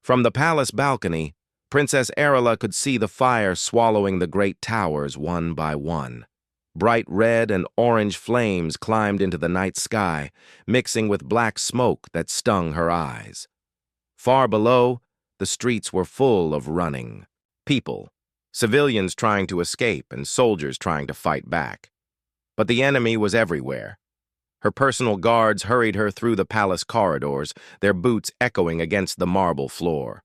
From the palace balcony, Princess Arela could see the fire swallowing the great towers one by one. Bright red and orange flames climbed into the night sky, mixing with black smoke that stung her eyes. Far below, the streets were full of running people, civilians trying to escape and soldiers trying to fight back. But the enemy was everywhere. Her personal guards hurried her through the palace corridors, their boots echoing against the marble floor.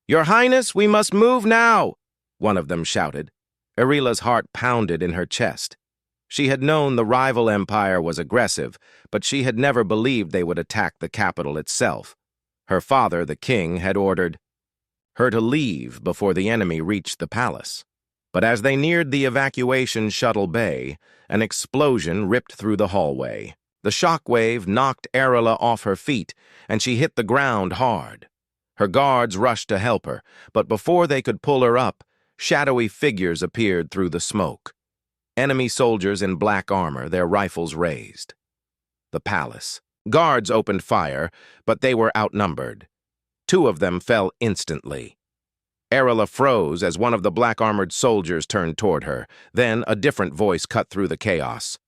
"Your Highness, we must move now!" one of them shouted. Arela's heart pounded in her chest. She had known the rival empire was aggressive, but she had never believed they would attack the capital itself. Her father, the king, had ordered her to leave before the enemy reached the palace. But as they neared the evacuation shuttle bay, an explosion ripped through the hallway. The shockwave knocked Arela off her feet, and she hit the ground hard. Her guards rushed to help her, but before they could pull her up, shadowy figures appeared through the smoke. Enemy soldiers in black armor, their rifles raised. The palace. Guards opened fire, but they were outnumbered. 2 of them fell instantly. Arela froze as one of the black-armored soldiers turned toward her. Then a different voice cut through the chaos.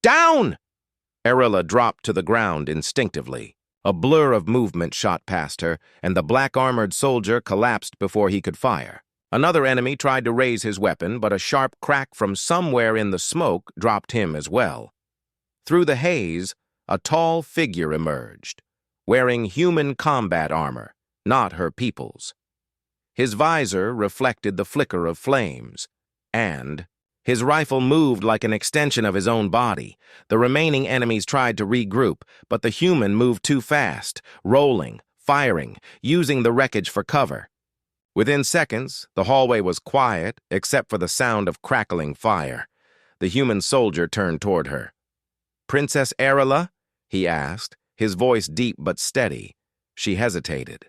"Down!" Arela dropped to the ground instinctively. A blur of movement shot past her, and the black-armored soldier collapsed before he could fire. Another enemy tried to raise his weapon, but a sharp crack from somewhere in the smoke dropped him as well. Through the haze, a tall figure emerged, wearing human combat armor, not her people's. His visor reflected the flicker of flames, and his rifle moved like an extension of his own body. The remaining enemies tried to regroup, but the human moved too fast, rolling, firing, using the wreckage for cover. Within seconds, the hallway was quiet except for the sound of crackling fire. The human soldier turned toward her. "Princess Arela?" he asked, his voice deep but steady. She hesitated.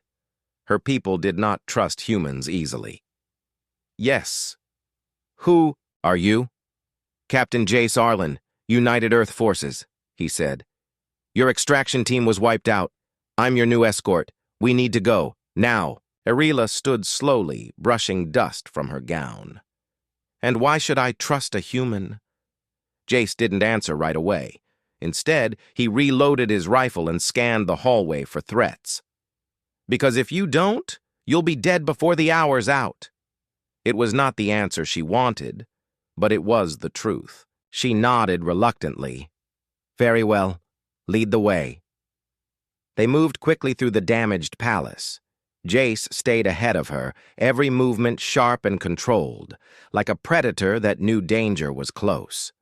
Her people did not trust humans easily. "Yes." "Who are you?" "Captain Jace Arlen, United Earth Forces," he said. "Your extraction team was wiped out. I'm your new escort. We need to go, now." Arela stood slowly, brushing dust from her gown. "And why should I trust a human?" Jace didn't answer right away. Instead, he reloaded his rifle and scanned the hallway for threats. "Because if you don't, you'll be dead before the hour's out." It was not the answer she wanted, but it was the truth. She nodded reluctantly. "Very well. Lead the way." They moved quickly through the damaged palace. Jace stayed ahead of her, every movement sharp and controlled, like a predator that knew danger was close.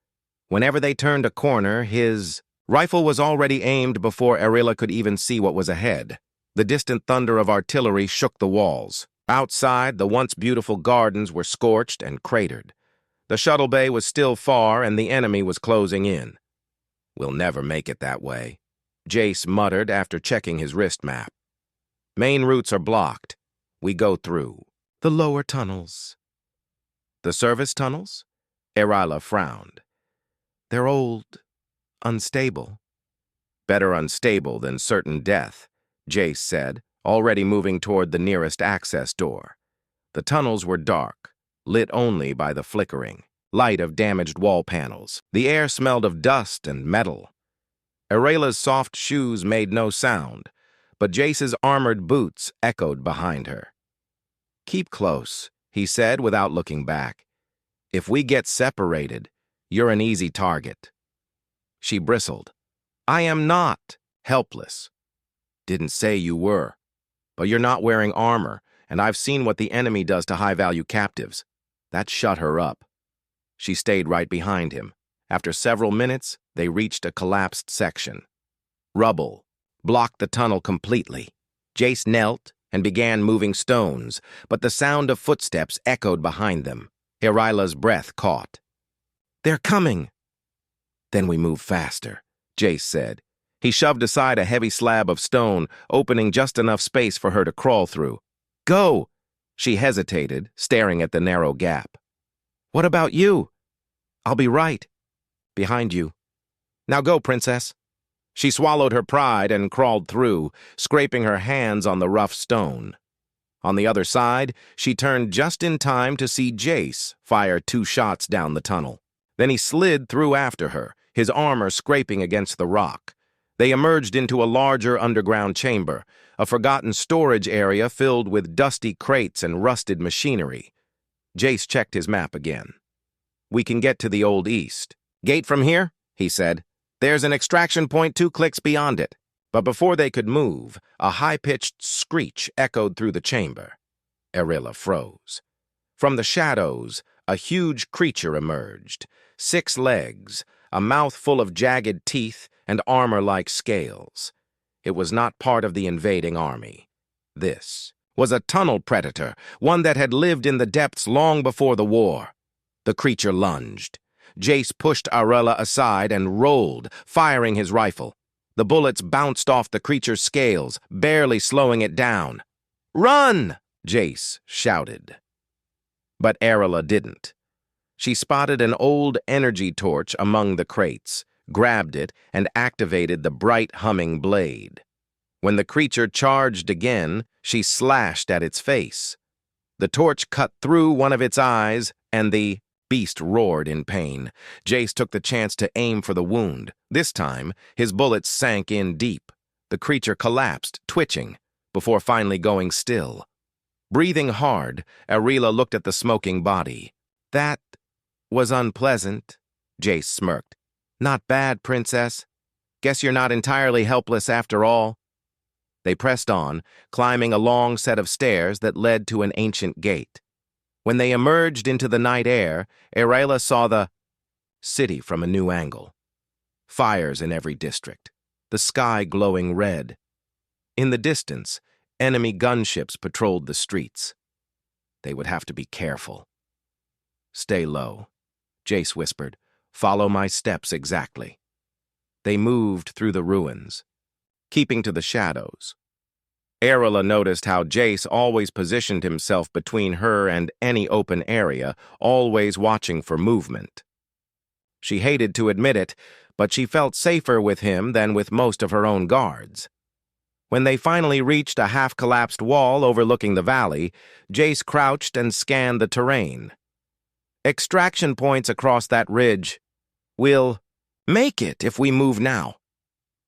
Whenever they turned a corner, his rifle was already aimed before Arela could even see what was ahead. The distant thunder of artillery shook the walls. Outside, the once beautiful gardens were scorched and cratered. The shuttle bay was still far, and the enemy was closing in. "We'll never make it that way," Jace muttered after checking his wrist map. "Main routes are blocked. We go through the lower tunnels." "The service tunnels?" Arela frowned. "They're old, unstable." "Better unstable than certain death," Jace said, already moving toward the nearest access door. The tunnels were dark, lit only by the flickering light of damaged wall panels. The air smelled of dust and metal. Arela's soft shoes made no sound, but Jace's armored boots echoed behind her. "Keep close," he said without looking back. "If we get separated, you're an easy target." She bristled. "I am not helpless." "Didn't say you were. But you're not wearing armor, and I've seen what the enemy does to high-value captives." That shut her up. She stayed right behind him. After several minutes, they reached a collapsed section. Rubble blocked the tunnel completely. Jace knelt and began moving stones, but the sound of footsteps echoed behind them. Arela's breath caught. "They're coming!" "Then we move faster," Jace said. He shoved aside a heavy slab of stone, opening just enough space for her to crawl through. "Go!" She hesitated, staring at the narrow gap. "What about you?" "I'll be right. Behind you. Now go, Princess." She swallowed her pride and crawled through, scraping her hands on the rough stone. On the other side, she turned just in time to see Jace fire 2 shots down the tunnel. Then he slid through after her, his armor scraping against the rock. They emerged into a larger underground chamber, a forgotten storage area filled with dusty crates and rusted machinery. Jace checked his map again. "We can get to the Old East. Gate from here?" he said. "There's an extraction point 2 clicks beyond it." But before they could move, a high-pitched screech echoed through the chamber. Arilla froze. From the shadows, a huge creature emerged. 6 legs, a mouth full of jagged teeth, and armor-like scales. It was not part of the invading army. This was a tunnel predator, one that had lived in the depths long before the war. The creature lunged. Jace pushed Arilla aside and rolled, firing his rifle. The bullets bounced off the creature's scales, barely slowing it down. "Run!" Jace shouted. But Arilla didn't. She spotted an old energy torch among the crates, grabbed it, and activated the bright humming blade. When the creature charged again, she slashed at its face. The torch cut through one of its eyes, and the beast roared in pain. Jace took the chance to aim for the wound. This time, his bullets sank in deep. The creature collapsed, twitching, before finally going still. Breathing hard, Arilla looked at the smoking body. "That was unpleasant," Jace smirked. "Not bad, Princess. Guess you're not entirely helpless after all." They pressed on, climbing a long set of stairs that led to an ancient gate. When they emerged into the night air, Arilla saw the city from a new angle. Fires in every district, the sky glowing red. In the distance, enemy gunships patrolled the streets. They would have to be careful. "Stay low," Jace whispered. "Follow my steps exactly." They moved through the ruins, keeping to the shadows. Arilla noticed how Jace always positioned himself between her and any open area, always watching for movement. She hated to admit it, but she felt safer with him than with most of her own guards. When they finally reached a half-collapsed wall overlooking the valley, Jace crouched and scanned the terrain. "Extraction points across that ridge. We'll make it if we move now."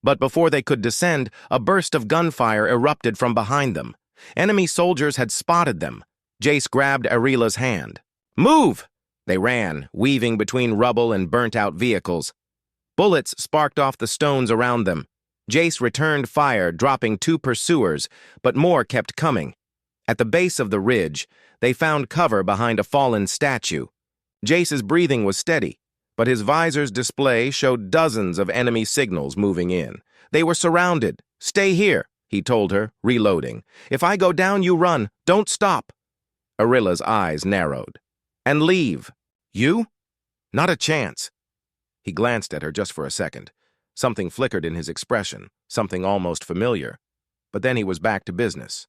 But before they could descend, a burst of gunfire erupted from behind them. Enemy soldiers had spotted them. Jace grabbed Arilla's hand. "Move!" They ran, weaving between rubble and burnt-out vehicles. Bullets sparked off the stones around them. Jace returned fire, dropping 2 pursuers, but more kept coming. At the base of the ridge, they found cover behind a fallen statue. Jace's breathing was steady, but his visor's display showed dozens of enemy signals moving in. They were surrounded. "Stay here," he told her, reloading. "If I go down, you run. Don't stop." Arilla's eyes narrowed. "And leave." "You? Not a chance." He glanced at her just for a second. Something flickered in his expression, something almost familiar. But then he was back to business.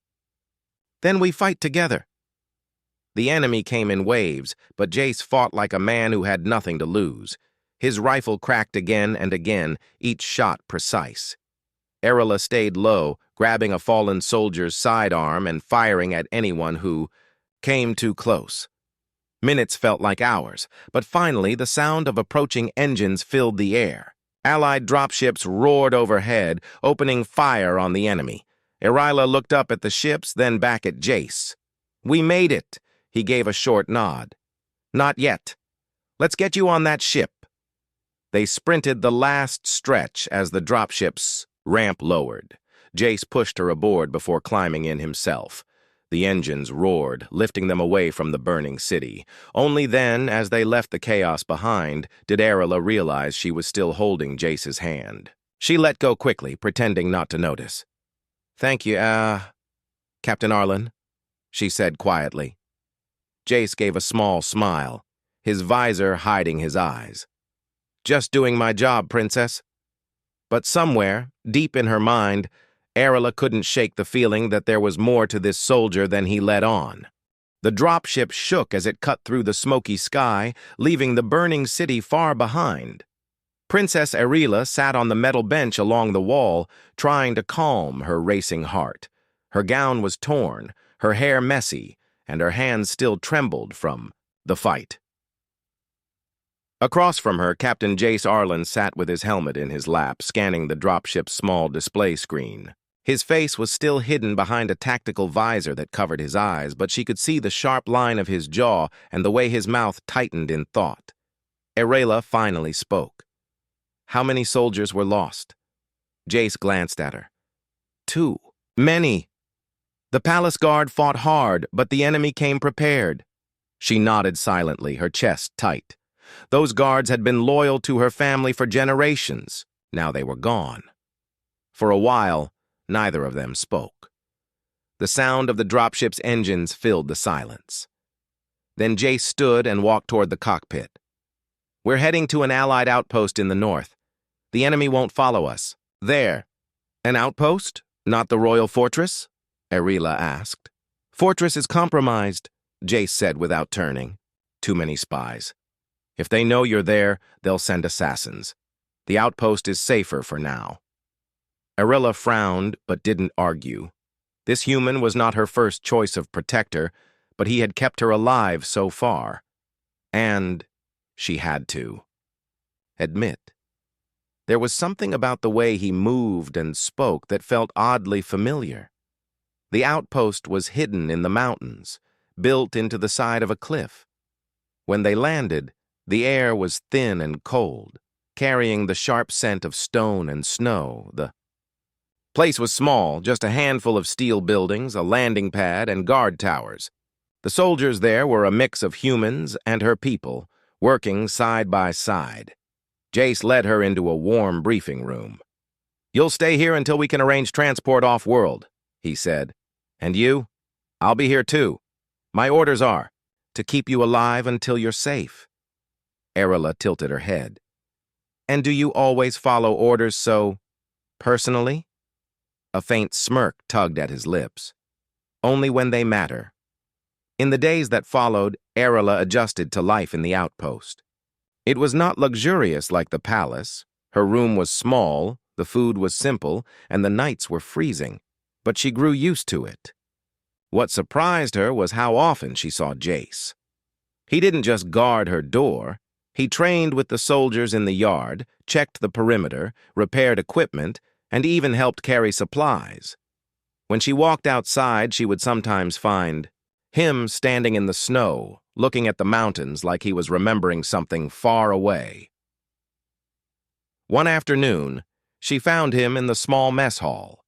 "Then we fight together." The enemy came in waves, but Jace fought like a man who had nothing to lose. His rifle cracked again and again, each shot precise. Arilla stayed low, grabbing a fallen soldier's sidearm and firing at anyone who came too close. Minutes felt like hours, but finally the sound of approaching engines filled the air. Allied dropships roared overhead, opening fire on the enemy. Arilla looked up at the ships, then back at Jace. "We made it." He gave a short nod. "Not yet. Let's get you on that ship." They sprinted the last stretch as the dropship's ramp lowered. Jace pushed her aboard before climbing in himself. The engines roared, lifting them away from the burning city. Only then, as they left the chaos behind, did Arilla realize she was still holding Jace's hand. She let go quickly, pretending not to notice. "Thank you, Captain Arlen," she said quietly. Jace gave a small smile, his visor hiding his eyes. "Just doing my job, Princess." But somewhere, deep in her mind, Arilla couldn't shake the feeling that there was more to this soldier than he let on. The dropship shook as it cut through the smoky sky, leaving the burning city far behind. Princess Arilla sat on the metal bench along the wall, trying to calm her racing heart. Her gown was torn, her hair messy, and her hands still trembled from the fight. Across from her, Captain Jace Arlen sat with his helmet in his lap, scanning the dropship's small display screen. His face was still hidden behind a tactical visor that covered his eyes, but she could see the sharp line of his jaw and the way his mouth tightened in thought. Arela finally spoke. How many soldiers were lost? Jace glanced at her. 2. Many. The palace guard fought hard, but the enemy came prepared. She nodded silently, her chest tight. Those guards had been loyal to her family for generations. Now they were gone. For a while, neither of them spoke. The sound of the dropship's engines filled the silence. Then Jace stood and walked toward the cockpit. We're heading to an Allied outpost in the north. The enemy won't follow us. There. An outpost? Not the royal fortress? Arela asked. Fortress is compromised, Jace said without turning. Too many spies. If they know you're there, they'll send assassins. The outpost is safer for now. Arela frowned, but didn't argue. This human was not her first choice of protector, but he had kept her alive so far. And she had to admit. There was something about the way he moved and spoke that felt oddly familiar. The outpost was hidden in the mountains, built into the side of a cliff. When they landed, the air was thin and cold, carrying the sharp scent of stone and snow. The place was small, just a handful of steel buildings, a landing pad, and guard towers. The soldiers there were a mix of humans and her people, working side by side. Jace led her into a warm briefing room. You'll stay here until we can arrange transport off-world, he said. And you? I'll be here too. My orders are to keep you alive until you're safe. Arela tilted her head. And do you always follow orders so personally? A faint smirk tugged at his lips. Only when they matter. In the days that followed, Arela adjusted to life in the outpost. It was not luxurious like the palace. Her room was small, the food was simple, and the nights were freezing. But she grew used to it. What surprised her was how often she saw Jace. He didn't just guard her door. He trained with the soldiers in the yard, checked the perimeter, repaired equipment, and even helped carry supplies. When she walked outside, she would sometimes find him standing in the snow, looking at the mountains like he was remembering something far away. One afternoon, she found him in the small mess hall.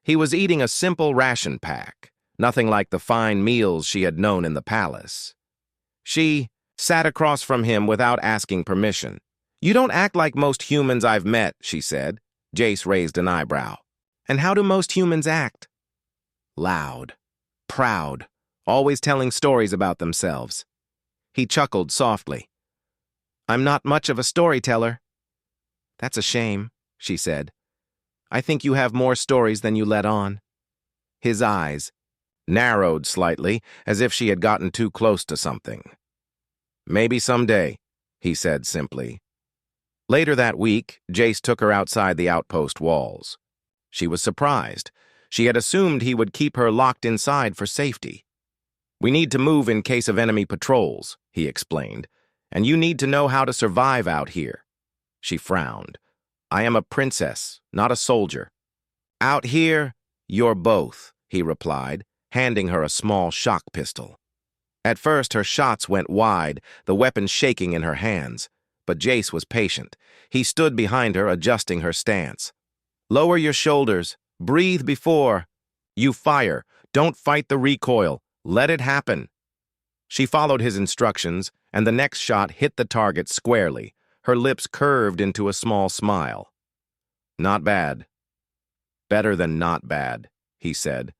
He was eating a simple ration pack, nothing like the fine meals she had known in the palace. She sat across from him without asking permission. You don't act like most humans I've met, she said. Jace raised an eyebrow. And how do most humans act? Loud, proud, always telling stories about themselves. He chuckled softly. I'm not much of a storyteller. That's a shame, she said. I think you have more stories than you let on. His eyes narrowed slightly, as if she had gotten too close to something. Maybe someday, he said simply. Later that week, Jace took her outside the outpost walls. She was surprised. She had assumed he would keep her locked inside for safety. We need to move in case of enemy patrols, he explained, and you need to know how to survive out here. She frowned. I am a princess, not a soldier. Out here, you're both, he replied, handing her a small shock pistol. At first, her shots went wide, the weapon shaking in her hands. But Jace was patient. He stood behind her, adjusting her stance. Lower your shoulders. Breathe before. You fire. Don't fight the recoil. Let it happen. She followed his instructions, and the next shot hit the target squarely. Her lips curved into a small smile. Not bad. Better than not bad, he said.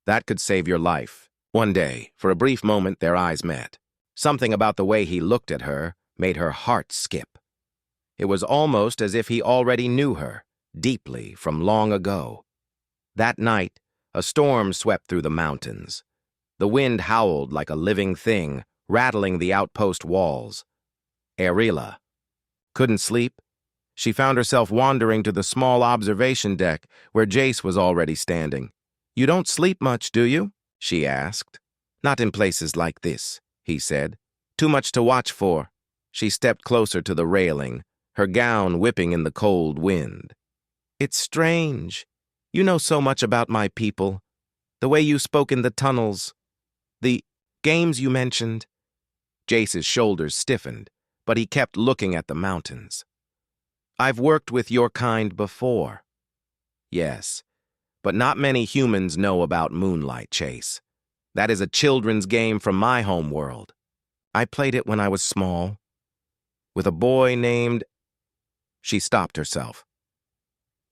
That could save your life. One day, for a brief moment, their eyes met. Something about the way he looked at her made her heart skip. It was almost as if he already knew her, deeply, from long ago. That night, a storm swept through the mountains. The wind howled like a living thing, rattling the outpost walls. Arela couldn't sleep. She found herself wandering to the small observation deck where Jace was already standing. You don't sleep much, do you? she asked. Not in places like this, he said. Too much to watch for. She stepped closer to the railing, her gown whipping in the cold wind. It's strange. You know so much about my people. The way you spoke in the tunnels. The games you mentioned. Jace's shoulders stiffened, but he kept looking at the mountains. I've worked with your kind before. Yes, but not many humans know about Moonlight Chase. That is a children's game from my home world. I played it when I was small, with a boy named... She stopped herself.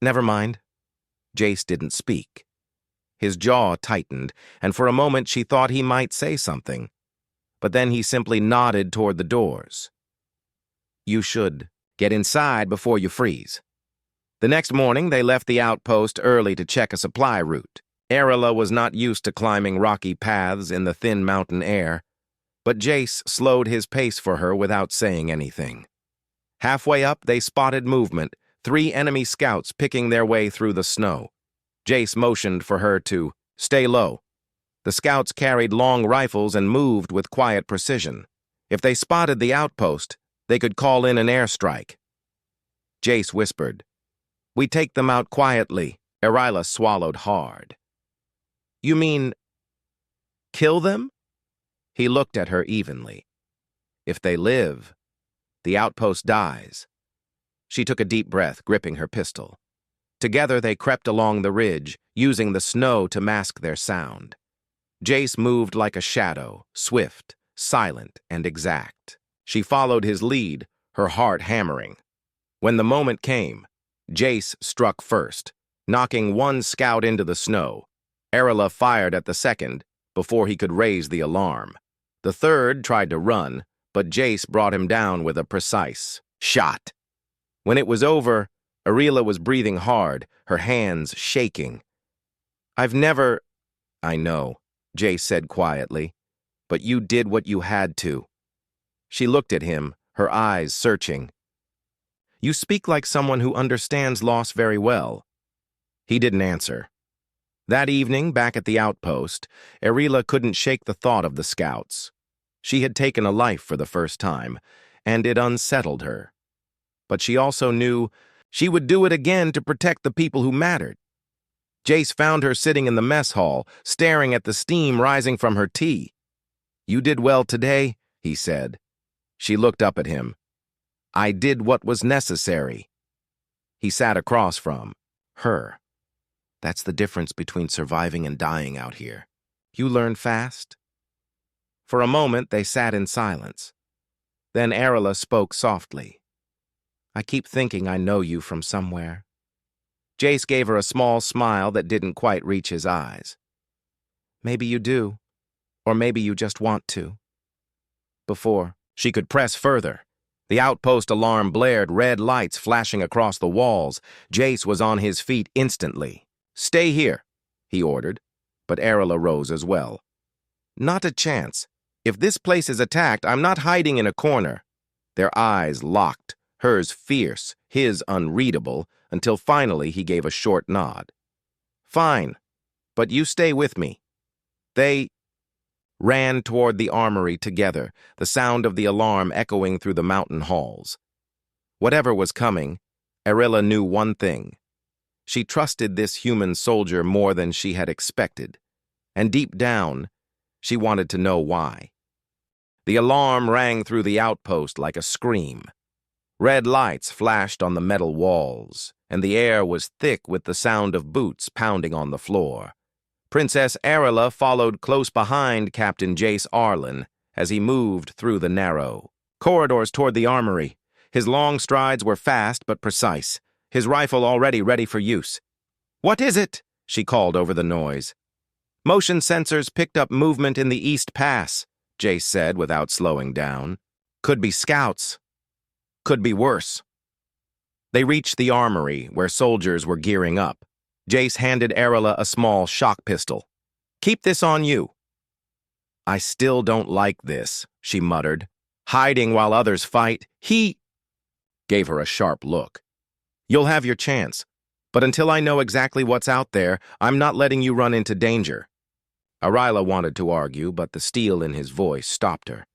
Never mind. Jace didn't speak. His jaw tightened, and for a moment she thought he might say something. But then he simply nodded toward the doors. You should get inside before you freeze. The next morning, they left the outpost early to check a supply route. Arela was not used to climbing rocky paths in the thin mountain air, but Jace slowed his pace for her without saying anything. Halfway up, they spotted movement, 3 enemy scouts picking their way through the snow. Jace motioned for her to stay low. The scouts carried long rifles and moved with quiet precision. If they spotted the outpost, they could call in an airstrike. Jace whispered, We take them out quietly. Arela swallowed hard. You mean, kill them? He looked at her evenly. If they live, the outpost dies. She took a deep breath, gripping her pistol. Together they crept along the ridge, using the snow to mask their sound. Jace moved like a shadow, swift, silent, and exact. She followed his lead, her heart hammering. When the moment came, Jace struck first, knocking one scout into the snow. Arela fired at the second before he could raise the alarm. The third tried to run, but Jace brought him down with a precise shot. When it was over, Arela was breathing hard, her hands shaking. I know, Jace said quietly, but you did what you had to. She looked at him, her eyes searching. You speak like someone who understands loss very well. He didn't answer. That evening, back at the outpost, Arela couldn't shake the thought of the scouts. She had taken a life for the first time, and it unsettled her. But she also knew she would do it again to protect the people who mattered. Jace found her sitting in the mess hall, staring at the steam rising from her tea. You did well today, he said. She looked up at him. I did what was necessary. He sat across from her. That's the difference between surviving and dying out here. You learn fast. For a moment, they sat in silence. Then Arela spoke softly. I keep thinking I know you from somewhere. Jace gave her a small smile that didn't quite reach his eyes. Maybe you do, or maybe you just want to. Before she could press further, the outpost alarm blared, red lights flashing across the walls. Jace was on his feet instantly. Stay here, he ordered, but Arela rose as well. Not a chance. If this place is attacked, I'm not hiding in a corner. Their eyes locked, hers fierce, his unreadable, until finally he gave a short nod. Fine, but you stay with me. They ran toward the armory together, the sound of the alarm echoing through the mountain halls. Whatever was coming, Arela knew one thing. She trusted this human soldier more than she had expected, and deep down, she wanted to know why. The alarm rang through the outpost like a scream. Red lights flashed on the metal walls, and the air was thick with the sound of boots pounding on the floor. Princess Arela followed close behind Captain Jace Arlen as he moved through the narrow corridors toward the armory. His long strides were fast but precise, his rifle already ready for use. What is it? She called over the noise. Motion sensors picked up movement in the East Pass, Jace said without slowing down. Could be scouts. Could be worse. They reached the armory, where soldiers were gearing up. Jace handed Arela a small shock pistol. Keep this on you. I still don't like this, she muttered. Hiding while others fight. He gave her a sharp look. You'll have your chance, but until I know exactly what's out there, I'm not letting you run into danger. Arila wanted to argue, but the steel in his voice stopped her.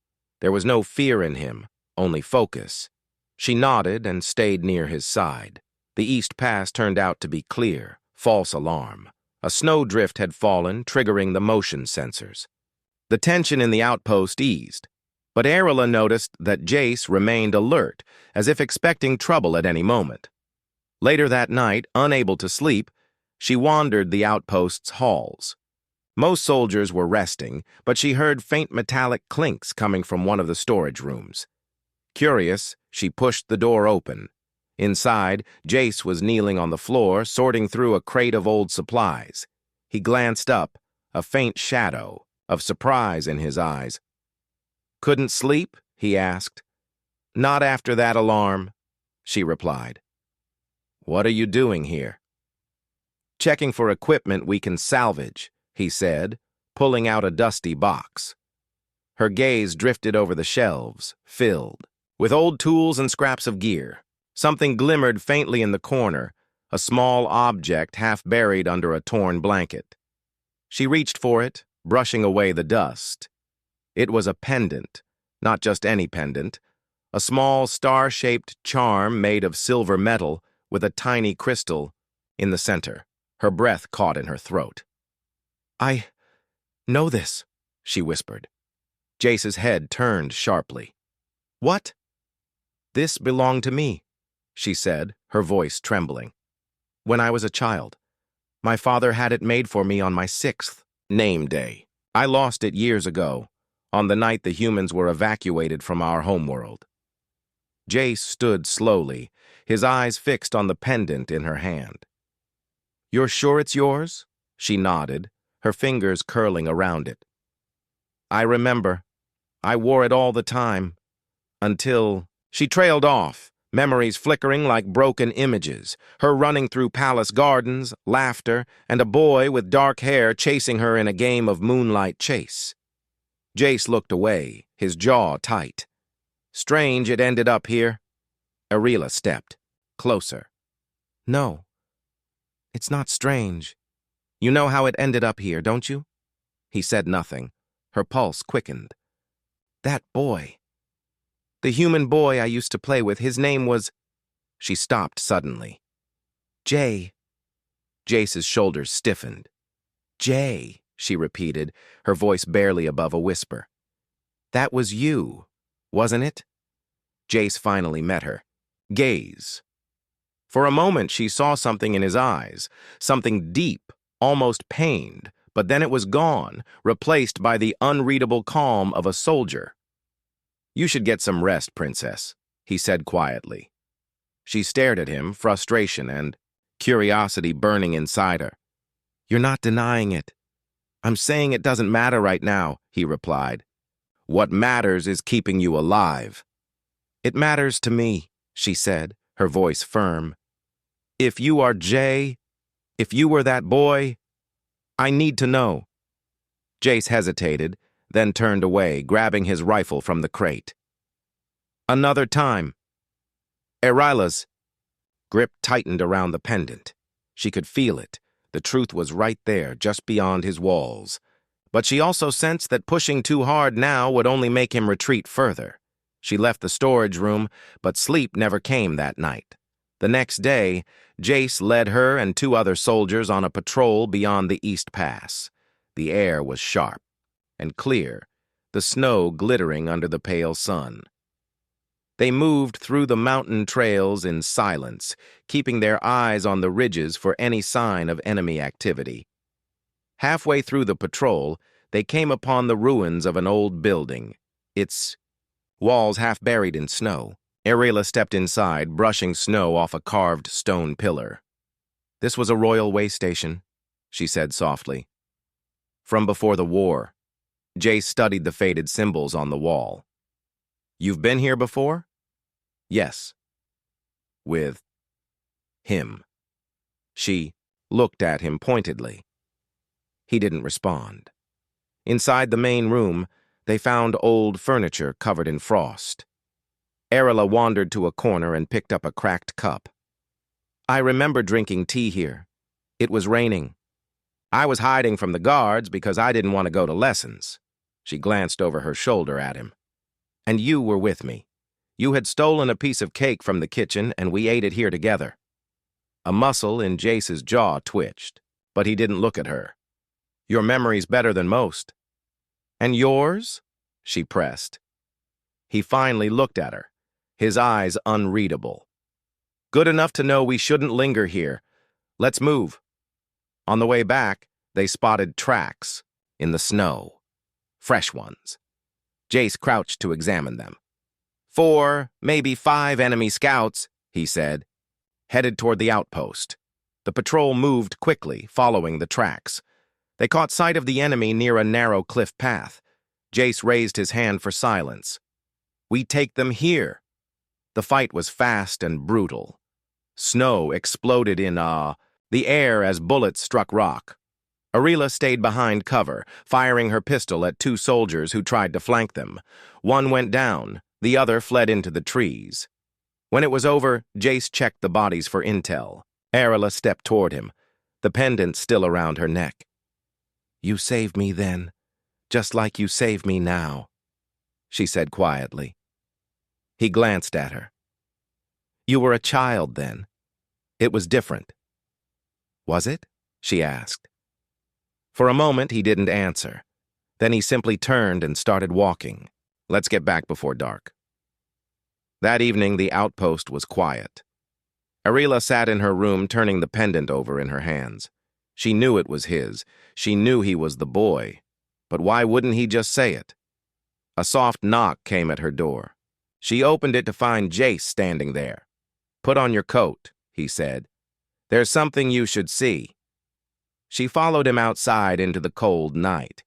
There was no fear in him, only focus. She nodded and stayed near his side. The East Pass turned out to be clear. False alarm. A snowdrift had fallen, triggering the motion sensors. The tension in the outpost eased, but Arila noticed that Jace remained alert, as if expecting trouble at any moment. Later that night, unable to sleep, she wandered the outpost's halls. Most soldiers were resting, but she heard faint metallic clinks coming from one of the storage rooms. Curious, she pushed the door open. Inside, Jace was kneeling on the floor, sorting through a crate of old supplies. He glanced up, a faint shadow of surprise in his eyes. "Couldn't sleep?" he asked. "Not after that alarm," she replied. "What are you doing here?" "Checking for equipment we can salvage," he said, pulling out a dusty box. Her gaze drifted over the shelves, filled with old tools and scraps of gear. Something glimmered faintly in the corner, a small object half buried under a torn blanket. She reached for it, brushing away the dust. It was a pendant, not just any pendant, a small star-shaped charm made of silver metal with a tiny crystal in the center. Her breath caught in her throat. "I know this," she whispered. Jace's head turned sharply. "What?" "This belonged to me," she said, her voice trembling. "When I was a child, my father had it made for me on my 6th name day. I lost it years ago, on the night the humans were evacuated from our homeworld." Jace stood slowly, his eyes fixed on the pendant in her hand. "You're sure it's yours?" She nodded, her fingers curling around it. "I remember. I wore it all the time. Until..." She trailed off, memories flickering like broken images, her running through palace gardens, laughter, and a boy with dark hair chasing her in a game of moonlight chase. Jace looked away, his jaw tight. "Strange it ended up here." Arila stepped closer. "No, it's not strange. You know how it ended up here, don't you?" He said nothing. Her pulse quickened. "That boy. The human boy I used to play with, his name was..." She stopped suddenly. "Jay." Jace's shoulders stiffened. "Jay," she repeated, her voice barely above a whisper. "That was you, wasn't it?" Jace finally met her gaze. For a moment she saw something in his eyes, something deep, almost pained, but then it was gone, replaced by the unreadable calm of a soldier. "You should get some rest, Princess," he said quietly. She stared at him, frustration and curiosity burning inside her. "You're not denying it." "I'm saying it doesn't matter right now," he replied. "What matters is keeping you alive." "It matters to me," she said, her voice firm. "If you are Jay, if you were that boy, I need to know." Jace hesitated, then turned away, grabbing his rifle from the crate. "Another time." Arila's grip tightened around the pendant. She could feel it. The truth was right there, just beyond his walls. But she also sensed that pushing too hard now would only make him retreat further. She left the storage room, but sleep never came that night. The next day, Jace led her and 2 other soldiers on a patrol beyond the East Pass. The air was sharp and clear, the snow glittering under the pale sun. They moved through the mountain trails in silence, keeping their eyes on the ridges for any sign of enemy activity. Halfway through the patrol, they came upon the ruins of an old building, its walls half buried in snow. Arila stepped inside, brushing snow off a carved stone pillar. "This was a royal way station," she said softly. "From before the war." Jace studied the faded symbols on the wall. "You've been here before?" "Yes." "With him." She looked at him pointedly. He didn't respond. Inside the main room, they found old furniture covered in frost. Arila wandered to a corner and picked up a cracked cup. "I remember drinking tea here. It was raining." I was hiding from the guards because I didn't want to go to lessons. She glanced over her shoulder at him. And you were with me. You had stolen a piece of cake from the kitchen, and we ate it here together. A muscle in Jace's jaw twitched, but he didn't look at her. Your memory's better than most. And yours? She pressed. He finally looked at her, his eyes unreadable. Good enough to know we shouldn't linger here. Let's move. On the way back, they spotted tracks in the snow. Fresh ones. Jace crouched to examine them. 4, maybe 5 enemy scouts, he said, headed toward the outpost. The patrol moved quickly, following the tracks. They caught sight of the enemy near a narrow cliff path. Jace raised his hand for silence. We take them here. The fight was fast and brutal. Snow exploded in the air as bullets struck rock. Arela stayed behind cover, firing her pistol at 2 soldiers who tried to flank them. One went down, the other fled into the trees. When it was over, Jace checked the bodies for intel. Arela stepped toward him, the pendant still around her neck. You saved me then, just like you save me now, she said quietly. He glanced at her. You were a child then. It was different. Was it? She asked. For a moment, he didn't answer. Then he simply turned and started walking. Let's get back before dark. That evening, the outpost was quiet. Arela sat in her room, turning the pendant over in her hands. She knew it was his. She knew he was the boy. But why wouldn't he just say it? A soft knock came at her door. She opened it to find Jace standing there. Put on your coat, he said. There's something you should see. She followed him outside into the cold night.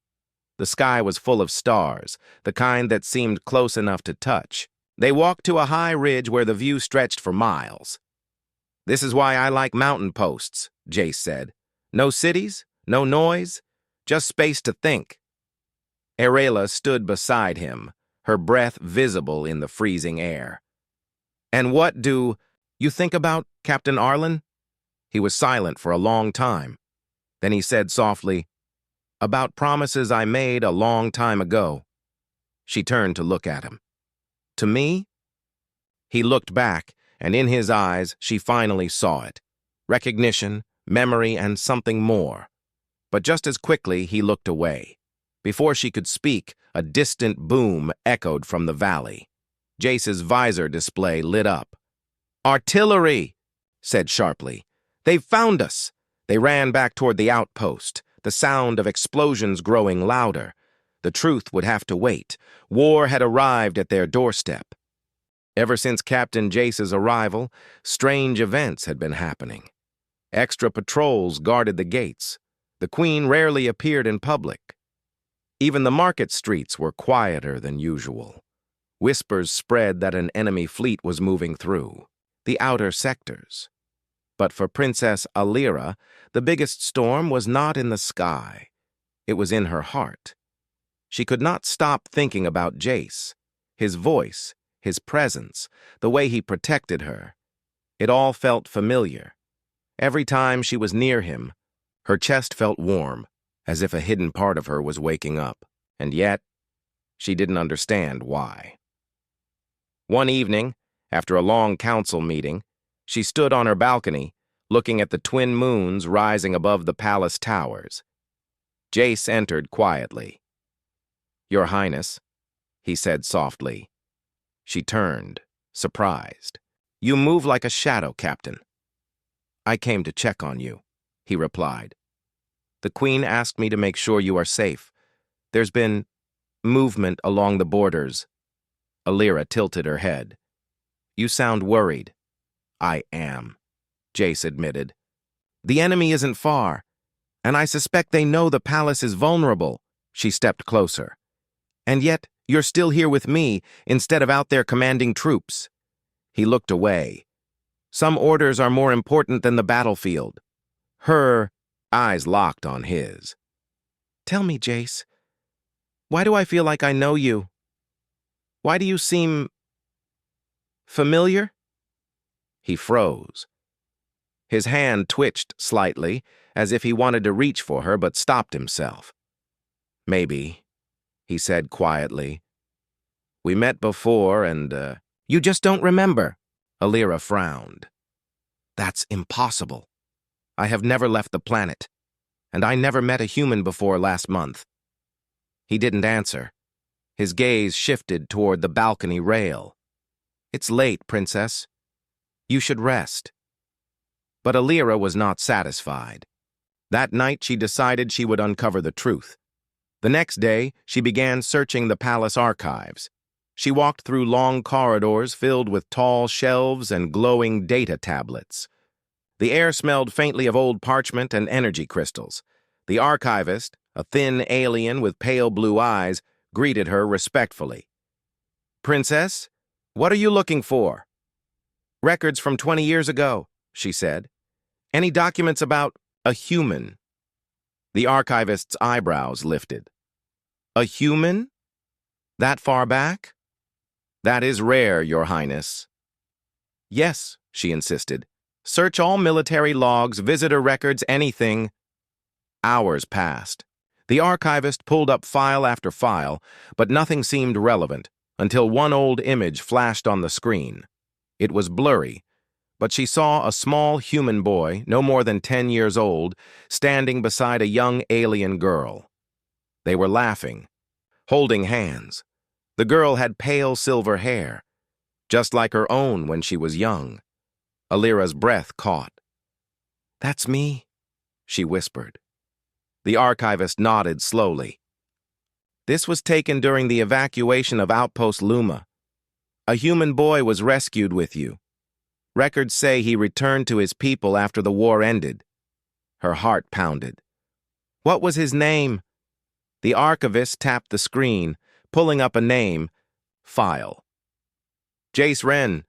The sky was full of stars, the kind that seemed close enough to touch. They walked to a high ridge where the view stretched for miles. This is why I like mountain posts, Jace said. No cities, no noise, just space to think. Arela stood beside him, her breath visible in the freezing air. And what do you think about, Captain Arlen? He was silent for a long time. Then he said softly, about promises I made a long time ago. She turned to look at him. To me? He looked back, and in his eyes she finally saw it. Recognition, memory, and something more. But just as quickly he looked away. Before she could speak, a distant boom echoed from the valley. Jace's visor display lit up. Artillery, said sharply. They've found us. They ran back toward the outpost, the sound of explosions growing louder. The truth would have to wait. War had arrived at their doorstep. Ever since Captain Jace's arrival, strange events had been happening. Extra patrols guarded the gates. The Queen rarely appeared in public. Even the market streets were quieter than usual. Whispers spread that an enemy fleet was moving through the outer sectors. But for Princess Alira, the biggest storm was not in the sky. It was in her heart. She could not stop thinking about Jace, his voice, his presence, the way he protected her. It all felt familiar. Every time she was near him, her chest felt warm, as if a hidden part of her was waking up. And yet, she didn't understand why. One evening, after a long council meeting, she stood on her balcony, looking at the twin moons rising above the palace towers. Jace entered quietly. Your Highness, he said softly. She turned, surprised. You move like a shadow, Captain. I came to check on you, he replied. The Queen asked me to make sure you are safe. There's been movement along the borders. Alira tilted her head. You sound worried. I am, Jace admitted. The enemy isn't far, and I suspect they know the palace is vulnerable. She stepped closer. And yet, you're still here with me, instead of out there commanding troops. He looked away. Some orders are more important than the battlefield. Her eyes locked on his. Tell me, Jace, why do I feel like I know you? Why do you seem familiar? He froze. His hand twitched slightly, as if he wanted to reach for her but stopped himself. "Maybe," he said quietly. "We met before and, You just don't remember." Alira frowned. "That's impossible. I have never left the planet, and I never met a human before last month." He didn't answer. His gaze shifted toward the balcony rail. "It's late, Princess. You should rest." But Alira was not satisfied. That night she decided she would uncover the truth. The next day, she began searching the palace archives. She walked through long corridors filled with tall shelves and glowing data tablets. The air smelled faintly of old parchment and energy crystals. The archivist, a thin alien with pale blue eyes, greeted her respectfully. "Princess, what are you looking for?" "Records from 20 years ago," she said. "Any documents about a human?" The archivist's eyebrows lifted. "A human? That far back?" "That is rare, Your Highness." "Yes," she insisted. "Search all military logs, visitor records, anything." Hours passed. The archivist pulled up file after file, but nothing seemed relevant until one old image flashed on the screen. It was blurry, but she saw a small human boy, no more than 10 years old, standing beside a young alien girl. They were laughing, holding hands. The girl had pale silver hair, just like her own when she was young. Alira's breath caught. "That's me," she whispered. The archivist nodded slowly. "This was taken during the evacuation of Outpost Luma. A human boy was rescued with you. Records say he returned to his people after the war ended." Her heart pounded. "What was his name?" The archivist tapped the screen, pulling up a name. File. "Jace Wren."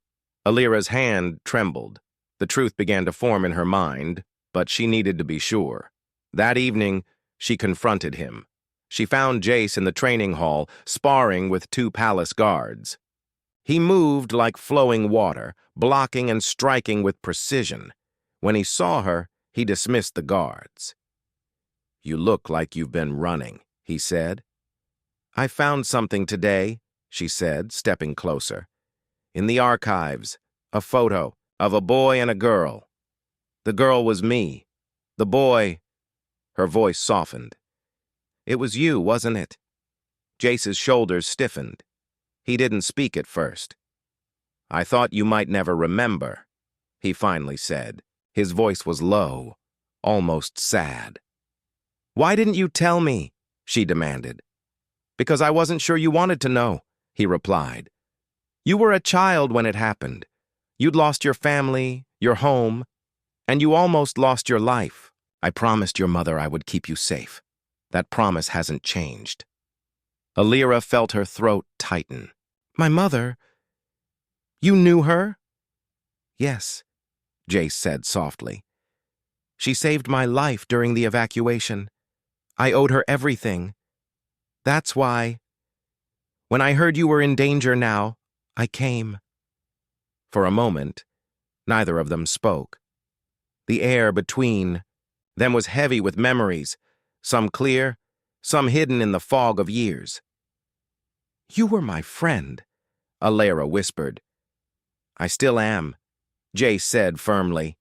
Alira's hand trembled. The truth began to form in her mind, but she needed to be sure. That evening, she confronted him. She found Jace in the training hall, sparring with 2 palace guards. He moved like flowing water, blocking and striking with precision. When he saw her, he dismissed the guards. "You look like you've been running," he said. "I found something today," she said, stepping closer. "In the archives, a photo of a boy and a girl. The girl was me. The boy—" Her voice softened. "It was you, wasn't it?" Jace's shoulders stiffened. He didn't speak at first. "I thought you might never remember," he finally said. His voice was low, almost sad. "Why didn't you tell me?" she demanded. "Because I wasn't sure you wanted to know," he replied. "You were a child when it happened. You'd lost your family, your home, and you almost lost your life. I promised your mother I would keep you safe. That promise hasn't changed." Alira felt her throat tighten. "My mother? You knew her?" "Yes," Jace said softly. "She saved my life during the evacuation. I owed her everything. That's why, when I heard you were in danger now, I came." For a moment, neither of them spoke. The air between them was heavy with memories, some clear, some hidden in the fog of years. "You were my friend," Alira whispered. "I still am," Jace said firmly.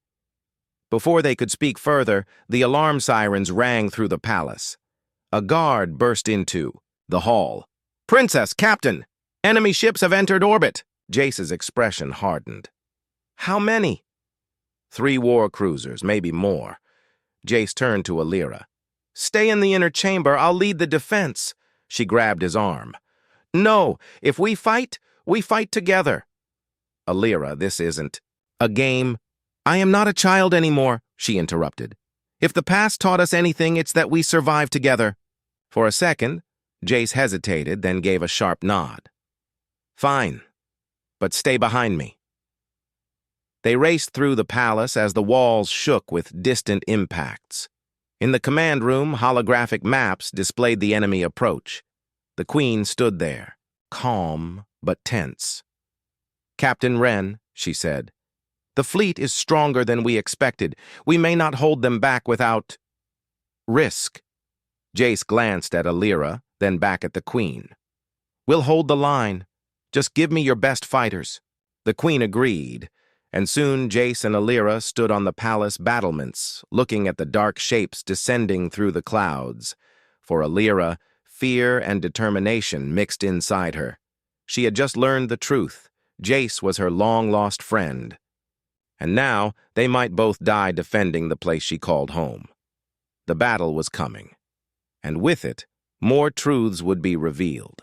Before they could speak further, the alarm sirens rang through the palace. A guard burst into the hall. "Princess, Captain! Enemy ships have entered orbit!" Jace's expression hardened. "How many?" "3 war cruisers, maybe more." Jace turned to Alira. "Stay in the inner chamber. I'll lead the defense." She grabbed his arm. "No, if we fight together." "Alira, this isn't a game." "I am not a child anymore," she interrupted. "If the past taught us anything, it's that we survive together." For a second, Jace hesitated, then gave a sharp nod. "Fine, but stay behind me." They raced through the palace as the walls shook with distant impacts. In the command room, holographic maps displayed the enemy approach. The Queen stood there, calm but tense. "Captain Wren," she said, The fleet is stronger than we expected. We may not hold them back without risk. Jace glanced at Alira, then back at the Queen. We'll hold the line. Just give me your best fighters. The Queen agreed, and soon Jace and Alira stood on the palace battlements, looking at the dark shapes descending through the clouds. For Alira, fear and determination mixed inside her. She had just learned the truth. Jace was her long-lost friend. And now they might both die defending the place she called home. The battle was coming. And with it, more truths would be revealed.